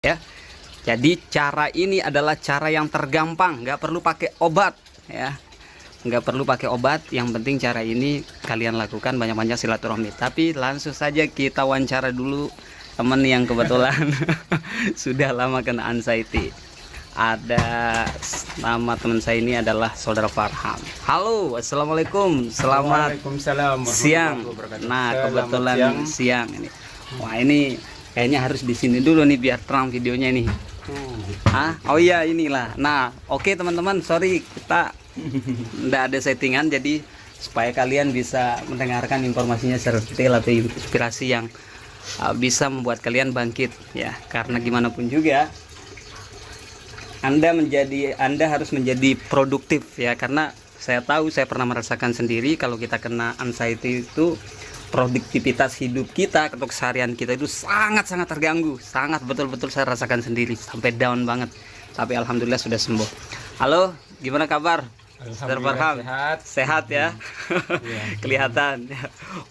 ya. Jadi cara ini adalah cara yang tergampang, nggak perlu pakai obat ya, nggak perlu pakai obat. Yang penting cara ini kalian lakukan, banyak-banyak silaturahmi. Tapi langsung saja kita wawancara dulu teman yang kebetulan sudah lama kena anxiety. Ada nama teman saya ini adalah Saudara Farham. Halo, assalamualaikum, selamat siang. Nah, kebetulan siang ini. Wah, ini kayaknya harus di sini dulu nih biar terang videonya nih. Oh iya, inilah. Nah, oke teman-teman, sorry kita nggak ada settingan, jadi supaya kalian bisa mendengarkan informasinya secara detail atau inspirasi yang bisa membuat kalian bangkit ya. Karena gimana pun juga Anda harus menjadi produktif ya, karena saya tahu, saya pernah merasakan sendiri kalau kita kena anxiety itu produktivitas hidup kita atau keseharian kita itu sangat-sangat terganggu, sangat betul-betul saya rasakan sendiri sampai down banget. Tapi alhamdulillah sudah sembuh. Halo, gimana kabar? Saudara Farham, sehat ya? Kelihatan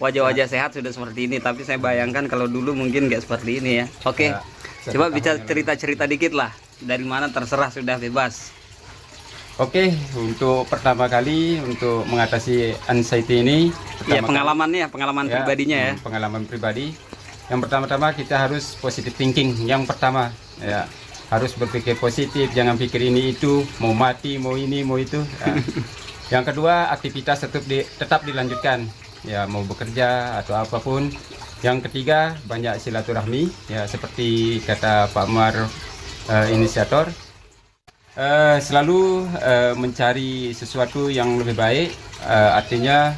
wajah-wajah sehat sudah seperti ini. Tapi saya bayangkan kalau dulu mungkin nggak seperti ini ya. Oke, coba bicara cerita-cerita dikit lah. Dari mana terserah, sudah bebas. Oke, untuk pertama kali untuk mengatasi anxiety ini, ya pengalaman pribadinya ya. Pengalaman pribadi. Yang pertama-tama kita harus positive thinking. Yang pertama, ya harus berpikir positif, jangan pikir ini itu, mau mati, mau ini, mau itu. Ya. Yang kedua, aktivitas tetap dilanjutkan, ya mau bekerja atau apapun. Yang ketiga, banyak silaturahmi, ya seperti kata Pak Mar, inisiator. Selalu mencari sesuatu yang lebih baik, artinya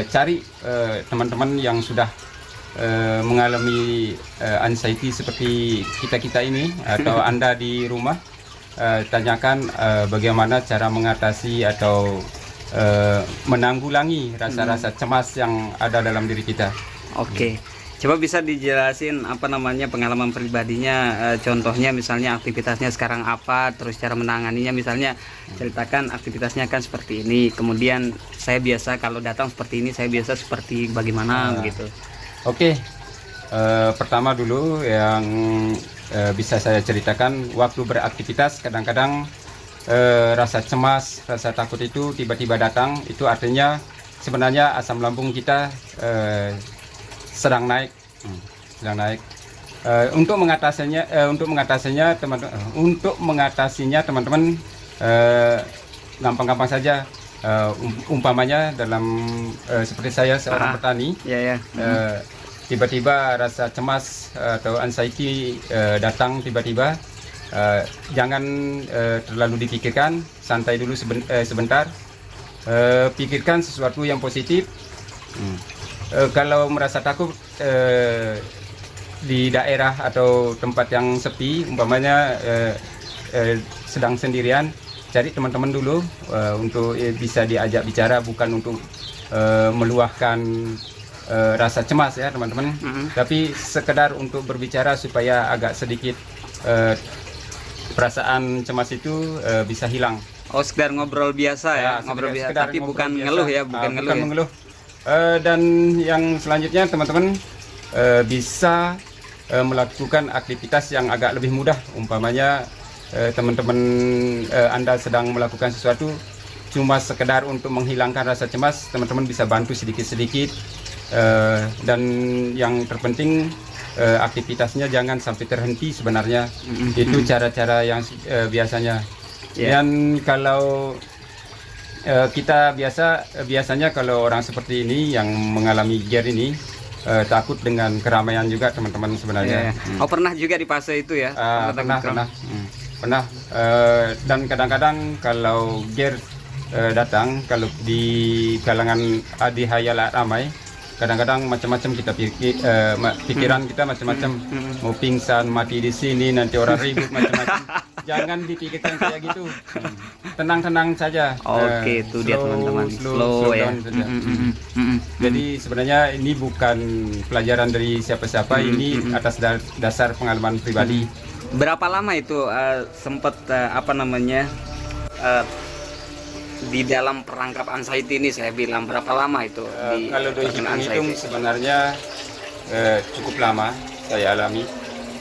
cari teman-teman yang sudah mengalami anxiety seperti kita ini atau Anda di rumah, tanyakan bagaimana cara mengatasi atau menanggulangi rasa-rasa cemas yang ada dalam diri kita. Oke. Coba bisa dijelasin apa namanya pengalaman pribadinya, contohnya misalnya aktivitasnya sekarang apa, terus cara menanganinya, misalnya ceritakan aktivitasnya kan seperti ini, kemudian saya biasa kalau datang seperti ini, saya biasa seperti bagaimana begitu. Oke, pertama dulu yang bisa saya ceritakan, waktu beraktivitas kadang-kadang rasa cemas, rasa takut itu tiba-tiba datang, itu artinya sebenarnya asam lambung kita sedang naik. Untuk mengatasinya teman-teman gampang-gampang saja. Umpamanya dalam seperti saya seorang petani, tiba-tiba rasa cemas atau anxiety datang tiba-tiba, jangan terlalu dipikirkan, santai dulu sebentar, pikirkan sesuatu yang positif. Kalau merasa takut di daerah atau tempat yang sepi, umpamanya sedang sendirian, cari teman-teman dulu untuk bisa diajak bicara, bukan untuk meluahkan rasa cemas ya teman-teman, tapi sekedar untuk berbicara supaya agak sedikit perasaan cemas itu bisa hilang. Oh, sekedar ngobrol biasa ya, ngobrol biasa, tapi bukan ngeluh ya, bukan mengeluh. Dan yang selanjutnya teman-teman bisa melakukan aktivitas yang agak lebih mudah. Umpamanya teman-teman Anda sedang melakukan sesuatu cuma sekedar untuk menghilangkan rasa cemas, teman-teman bisa bantu sedikit-sedikit. Dan yang terpenting aktivitasnya jangan sampai terhenti sebenarnya. Itu cara-cara yang biasanya. Dan kalau kita biasanya kalau orang seperti ini yang mengalami GER ini takut dengan keramaian juga teman-teman sebenarnya. Oh, pernah juga di fase itu ya? Pernah. Dan kadang-kadang kalau GER datang, kalau di kalangan adi hayal ramai, kadang-kadang macam-macam kita pikiran kita macam-macam, mau pingsan, mati di sini, nanti orang ribut macam-macam. Jangan dipikirkan kayak gitu. Tenang-tenang saja. Oke, itu dia teman-teman. Slow ya. Saja. Jadi sebenarnya ini bukan pelajaran dari siapa-siapa, ini atas dasar pengalaman pribadi. Berapa lama itu sempat di dalam perangkap anxiety ini, saya bilang berapa lama itu? Kalau dihitung sebenarnya cukup lama saya alami.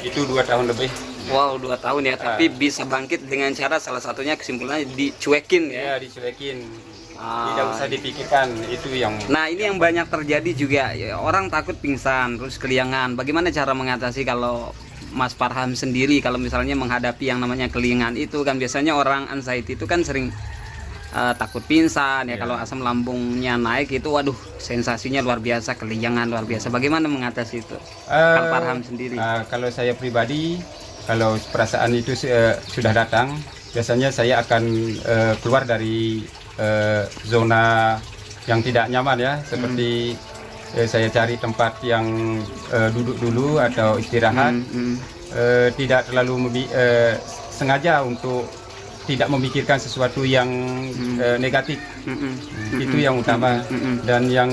Itu 2 tahun lebih. Wow, 2 tahun ya, tapi bisa bangkit dengan cara salah satunya kesimpulannya dicuekin ya. Ya, dicuekin. Tidak usah dipikirkan, itu yang. Nah, ini yang banyak terjadi juga. Ya, orang takut pingsan, terus keliangan. Bagaimana cara mengatasi kalau Mas Farham sendiri kalau misalnya menghadapi yang namanya keliangan itu kan biasanya orang anxiety itu kan sering takut pingsan ya. Kalau asam lambungnya naik itu waduh sensasinya luar biasa, keliangan luar biasa. Bagaimana mengatasi itu? Kalau Farham sendiri. Kalau saya pribadi, kalau perasaan itu sudah datang, biasanya saya akan keluar dari zona yang tidak nyaman ya, seperti saya cari tempat yang duduk dulu atau istirahat, tidak terlalu sengaja untuk tidak memikirkan sesuatu yang negatif. Itu yang utama. Dan yang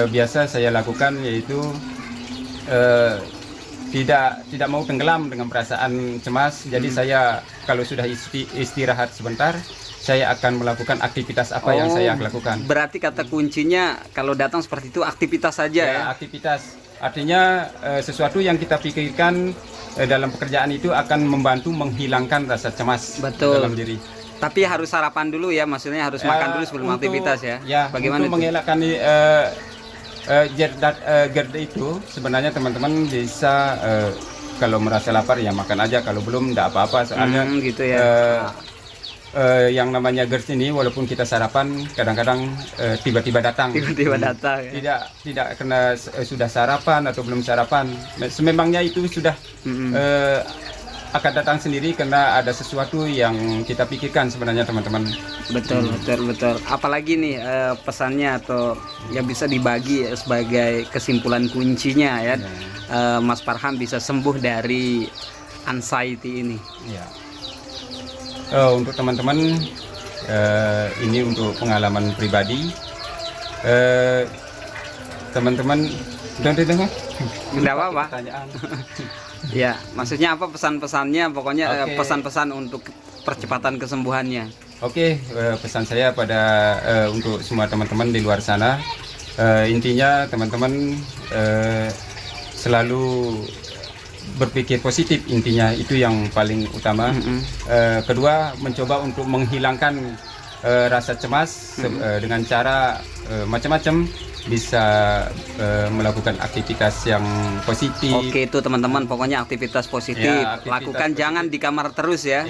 biasa saya lakukan yaitu tidak mau tenggelam dengan perasaan cemas. Jadi saya kalau sudah istirahat sebentar, saya akan melakukan aktivitas apa yang saya lakukan. Berarti kata kuncinya kalau datang seperti itu aktivitas saja ya? Aktivitas. Artinya sesuatu yang kita pikirkan dalam pekerjaan itu akan membantu menghilangkan rasa cemas dalam diri. Tapi harus sarapan dulu ya, maksudnya harus makan dulu sebelum aktivitas ya? Bagaimana untuk mengelakkan GERD itu sebenarnya teman-teman bisa kalau merasa lapar ya makan aja, kalau belum tidak apa-apa soalnya gitu ya. Yang namanya GERD ini walaupun kita sarapan kadang-kadang tiba-tiba datang. Ya. Tidak karena sudah sarapan atau belum sarapan. Sememangnya itu sudah akan datang sendiri karena ada sesuatu yang kita pikirkan sebenarnya teman-teman. Betul. Apalagi nih pesannya atau yang bisa dibagi sebagai kesimpulan kuncinya ya. Mas Farham bisa sembuh dari anxiety ini. Ya. Untuk teman-teman ini untuk pengalaman pribadi, teman-teman tidak apa-apa. Ya, maksudnya apa pesan-pesannya? Pokoknya pesan-pesan untuk percepatan kesembuhannya. Pesan saya pada untuk semua teman-teman di luar sana, intinya teman-teman selalu berpikir positif, intinya itu yang paling utama. Kedua, mencoba untuk menghilangkan rasa cemas dengan cara macam-macam, bisa melakukan aktivitas yang positif. Itu teman-teman, pokoknya aktivitas positif lakukan, jangan di kamar terus ya.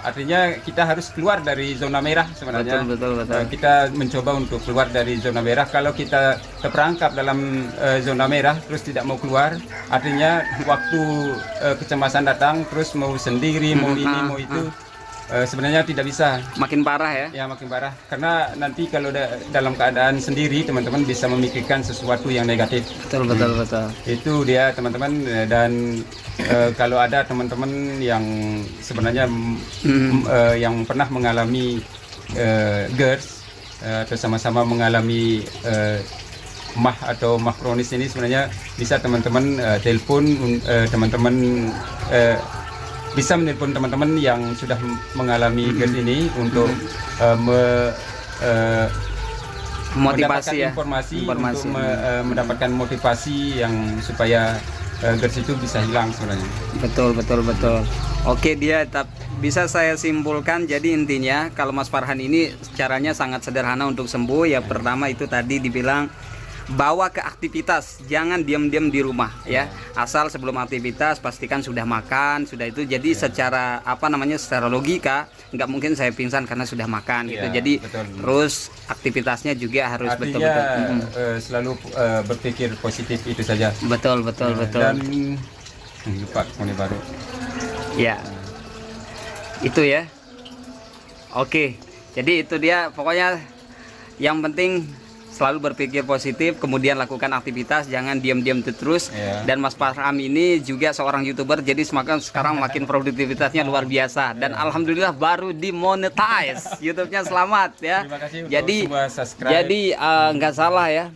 Artinya kita harus keluar dari zona merah sebenarnya. Betul. Kita mencoba untuk keluar dari zona merah. Kalau kita terperangkap dalam zona merah terus tidak mau keluar, artinya waktu kecemasan datang terus mau sendiri, mau ini, mau itu, sebenarnya tidak bisa. Makin parah ya? Ya, makin parah. Karena nanti kalau dalam keadaan sendiri, teman-teman bisa memikirkan sesuatu yang negatif. Betul. Itu dia teman-teman. Dan kalau ada teman-teman yang sebenarnya yang pernah mengalami GERD atau sama-sama mengalami MAH atau MAH kronis ini, sebenarnya bisa teman-teman telepon teman-teman. Bisa menelpon teman-teman yang sudah mengalami GERD ini untuk motivasi ya, informasi. Untuk mendapatkan motivasi yang supaya GERD itu bisa hilang sebenarnya. Betul. Oke, dia bisa saya simpulkan, jadi intinya kalau Mas Farhan ini caranya sangat sederhana untuk sembuh ya. Pertama itu tadi dibilang bawa ke aktivitas, jangan diam-diam di rumah ya. Asal sebelum aktivitas pastikan sudah makan, sudah itu. Jadi secara secara logika nggak mungkin saya pingsan karena sudah makan gitu. Jadi terus aktivitasnya juga harus betul-betul selalu berpikir positif, itu saja. Betul. Dan lupa ini baru. Ya. Itu ya. Oke. Jadi itu dia, pokoknya yang penting selalu berpikir positif, kemudian lakukan aktivitas, jangan diam-diam terus. Dan Mas Farham ini juga seorang YouTuber, jadi sekarang makin produktivitasnya luar biasa. Dan alhamdulillah baru dimonetize YouTube-nya, selamat ya. Terima kasih untuk jadi semua subscribe. Jadi nggak salah ya.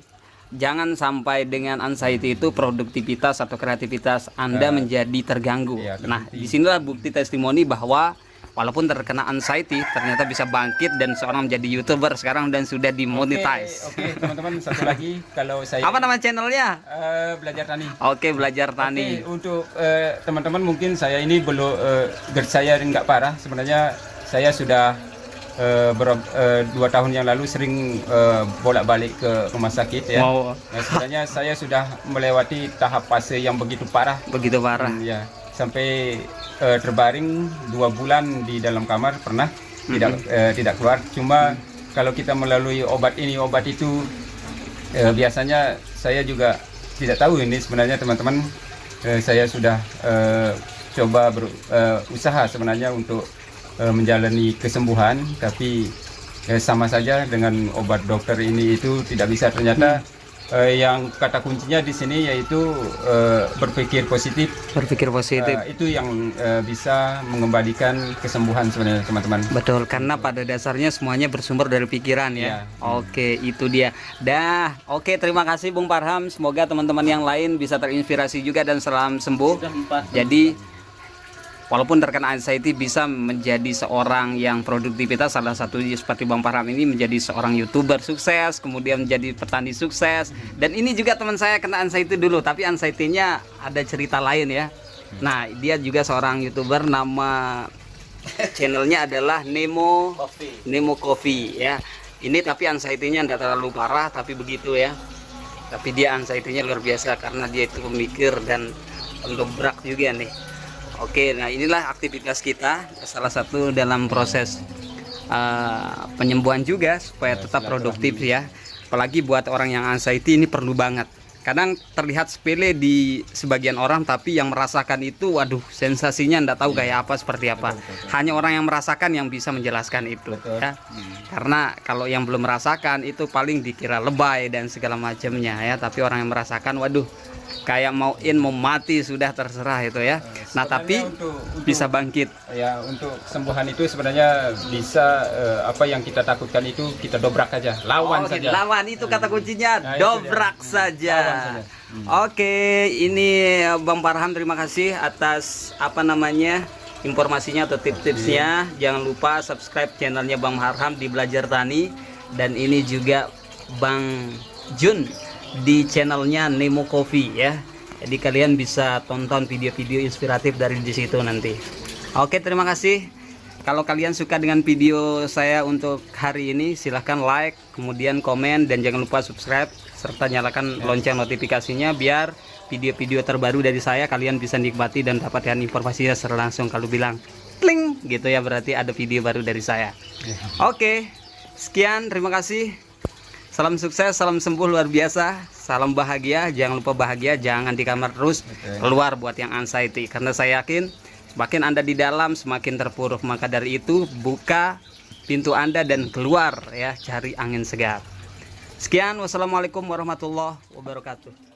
Jangan sampai dengan anxiety itu produktivitas atau kreativitas Anda menjadi terganggu. Nah, disinilah bukti testimoni bahwa walaupun terkena anxiety ternyata bisa bangkit dan seorang menjadi YouTuber sekarang dan sudah dimonetize. Oke, teman-teman, satu lagi kalau saya Apa nama channelnya? Belajar Tani. Oke, Belajar Tani. Oke, untuk teman-teman mungkin saya ini belum GERD saya nggak parah. Sebenarnya saya sudah 2 tahun yang lalu sering bolak-balik ke rumah sakit ya. Wow. Nah, sebenarnya saya sudah melewati tahap fase yang begitu parah. Begitu parah. Ya, sampai terbaring 2 bulan di dalam kamar pernah tidak keluar. Cuma kalau kita melalui obat ini obat itu biasanya saya juga tidak tahu ini sebenarnya teman-teman. Saya sudah coba berusaha sebenarnya untuk menjalani kesembuhan, tapi sama saja dengan obat dokter ini itu tidak bisa. Ternyata yang kata kuncinya di sini yaitu berpikir positif. Berpikir positif. Itu yang bisa mengembalikan kesembuhan sebenarnya teman-teman. Betul, karena pada dasarnya semuanya bersumber dari pikiran ya. Oke, itu dia. Oke, terima kasih Bung Parham. Semoga teman-teman yang lain bisa terinspirasi juga dan selalu sembuh. Jadi walaupun terkena anxiety bisa menjadi seorang yang produktivitas, salah satu seperti Bang Parham ini menjadi seorang YouTuber sukses, kemudian menjadi petani sukses. Dan ini juga teman saya kena anxiety dulu, tapi anxiety-nya ada cerita lain ya. Nah, dia juga seorang YouTuber, nama channelnya adalah Nemo Coffee ya. Ini tapi anxiety-nya tidak terlalu parah, tapi begitu ya. Tapi dia anxiety-nya luar biasa karena dia itu pemikir dan penggebrak juga nih. Oke, nah inilah aktivitas kita, salah satu dalam proses penyembuhan juga supaya tetap produktif ya. Apalagi buat orang yang anxiety ini perlu banget. Kadang terlihat sepele di sebagian orang, tapi yang merasakan itu, waduh, sensasinya ndak tahu kayak apa, seperti apa. Hanya orang yang merasakan yang bisa menjelaskan itu. Ya. Karena kalau yang belum merasakan itu paling dikira lebay dan segala macamnya ya. Tapi orang yang merasakan, waduh, kayak mau mati sudah terserah itu ya. Nah tapi untuk bisa bangkit ya. Untuk kesembuhan itu sebenarnya bisa apa yang kita takutkan itu kita dobrak aja, lawan saja. Lawan itu kata kuncinya, nah, dobrak saja. Oke, ini Bang Parham, terima kasih atas informasinya atau tips-tipsnya. Jangan lupa subscribe channelnya Bang Parham di Belajar Tani, dan ini juga Bang Jun di channelnya Nemo Coffee ya. Jadi kalian bisa tonton video-video inspiratif dari di situ nanti. Oke, terima kasih. Kalau kalian suka dengan video saya untuk hari ini, silahkan like, kemudian komen, dan jangan lupa subscribe serta nyalakan lonceng notifikasinya biar video-video terbaru dari saya kalian bisa nikmati dan dapatkan informasinya secara langsung. Kalau bilang kling gitu ya, berarti ada video baru dari saya. Oke, sekian, terima kasih. Salam sukses, salam sembuh luar biasa, salam bahagia. Jangan lupa bahagia, jangan di kamar terus, keluar buat yang anxiety. Karena saya yakin semakin Anda di dalam semakin terpuruk. Maka dari itu buka pintu Anda dan keluar ya, cari angin segar. Sekian, wassalamualaikum warahmatullahi wabarakatuh.